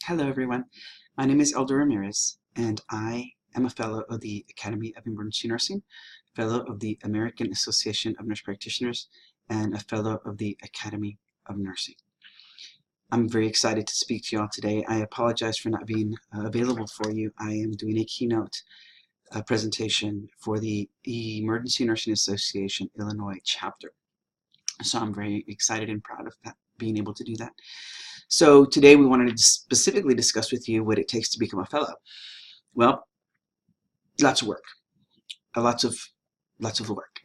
Hello, everyone. My name is Elder Ramirez, and I am a fellow of the Academy of Emergency Nursing, fellow of the American Association of Nurse Practitioners, and a fellow of the Academy of Nursing. I'm very excited to speak to you all today. I apologize for not being available for you. I am doing a keynote presentation for the Emergency Nursing Association Illinois chapter. So I'm very excited and proud of that, being able to do that. So today we wanted to specifically discuss with you what it takes to become a fellow. Well, lots of work, lots of work.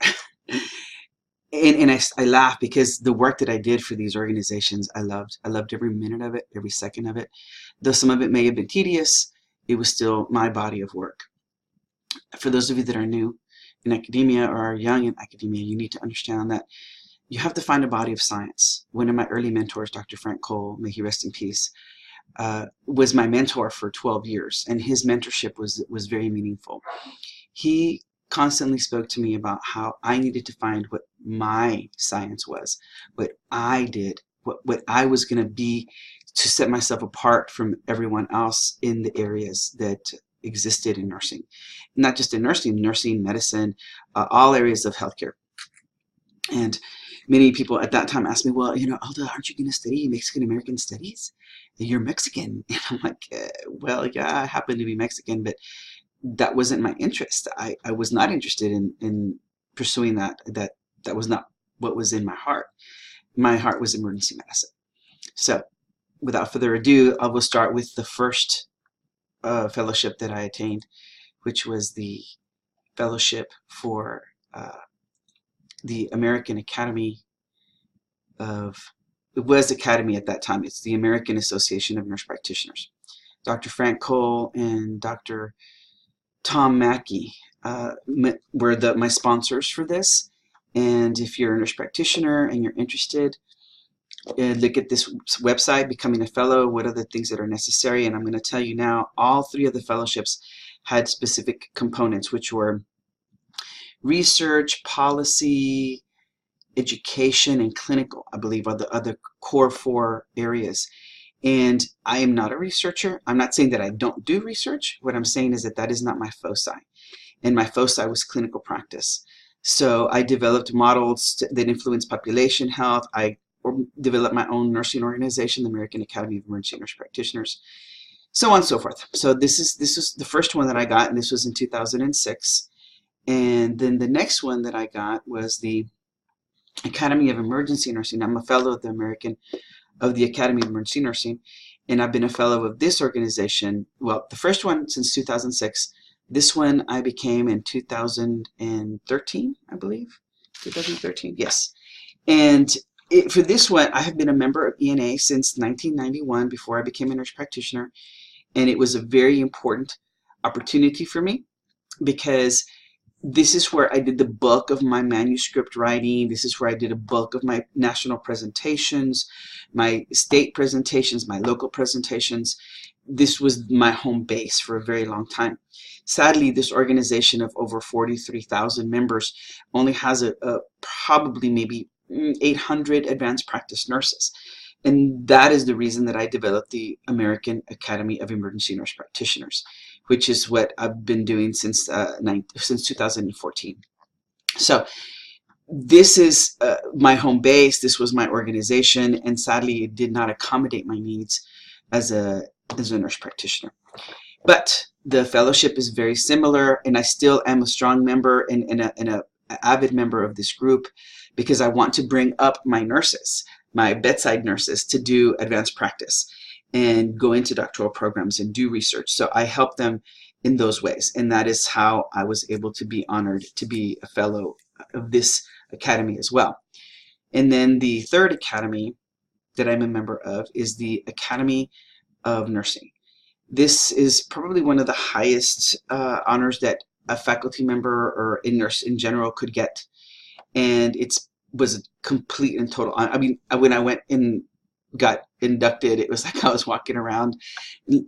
and I laugh because the work that I did for these organizations, I loved every minute of it, every second of it. Though some of it may have been tedious, it was still my body of work. For those of you that are new in academia or are young in academia, you need to understand that you have to find a body of science. One of my early mentors, Dr. Frank Cole, may he rest in peace, was my mentor for 12 years, and his mentorship was very meaningful. He constantly spoke to me about how I needed to find what my science was, what I did, what I was going to be to set myself apart from everyone else in the areas that existed in nursing. Not just in nursing, medicine, all areas of healthcare. And many people at that time asked me, well, Alda, aren't you going to study Mexican American studies? You're Mexican. And I'm like, well, yeah, I happen to be Mexican, but that wasn't my interest. I was not interested in pursuing that. That was not what was in my heart. My heart was emergency medicine. So without further ado, I will start with the first fellowship that I attained, which was the fellowship for the American Academy of, it was Academy at that time, it's the American Association of Nurse Practitioners. Dr. Frank Cole and Dr. Tom Mackey were my sponsors for this. And if you're a nurse practitioner and you're interested, look at this website, Becoming a Fellow, what are the things that are necessary. And I'm going to tell you now, all three of the fellowships had specific components, which were research, policy, education, and clinical, I believe, are the other core four areas. And I am not a researcher. I'm not saying that I don't do research. What I'm saying is that is not my foci. And my foci was clinical practice. So I developed models that influence population health. I developed my own nursing organization, the American Academy of Emergency Nurse Practitioners, so on and so forth. So this is the first one that I got, and this was in 2006. And then the next one that I got was the Academy of Emergency Nursing. I'm a fellow of the Academy of Emergency Nursing, and I've been a fellow of this organization. Well, the first one since 2006. This one I became in 2013, I believe. 2013, yes. And for this one, I have been a member of ENA since 1991, before I became a nurse practitioner, and it was a very important opportunity for me because this is where I did the bulk of my manuscript writing. This is where I did a bulk of my national presentations, my state presentations, my local presentations. This was my home base for a very long time. Sadly, this organization of over 43,000 members only has probably maybe 800 advanced practice nurses. And that is the reason that I developed the American Academy of Emergency Nurse Practitioners, which is what I've been doing since 2014. So this is my home base. This was my organization, and sadly, it did not accommodate my needs as a nurse practitioner. But the fellowship is very similar, and I still am a strong member and an avid member of this group because I want to bring up my nurses, my bedside nurses, to do advanced practice and go into doctoral programs and do research. So I help them in those ways, and that is how I was able to be honored to be a fellow of this academy as well. And then the third academy that I'm a member of is the Academy of Nursing. This is probably one of the highest honors that a faculty member or a nurse in general could get, and it was a complete and total honor. I mean, when I went and got inducted, it was like I was walking around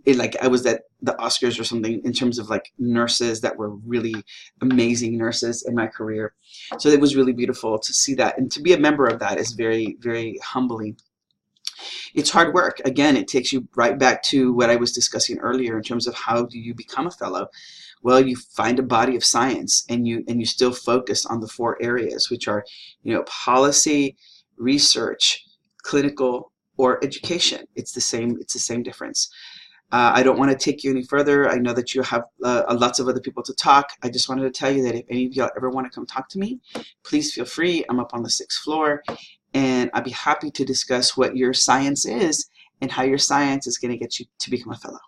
like I was at the Oscars or something, in terms of like nurses that were really amazing nurses in my career. So it was really beautiful to see that, and to be a member of that is very, very humbling. It's hard work. Again, it takes you right back to what I was discussing earlier in terms of how do you become a fellow. Well, you find a body of science and you still focus on the four areas, which are, policy, research, clinical, or education. It's the same difference. I don't want to take you any further. I know that you have lots of other people to talk. I just wanted to tell you that if any of y'all ever want to come talk to me, please feel free. I'm up on the 6th floor, and I'd be happy to discuss what your science is and how your science is going to get you to become a fellow.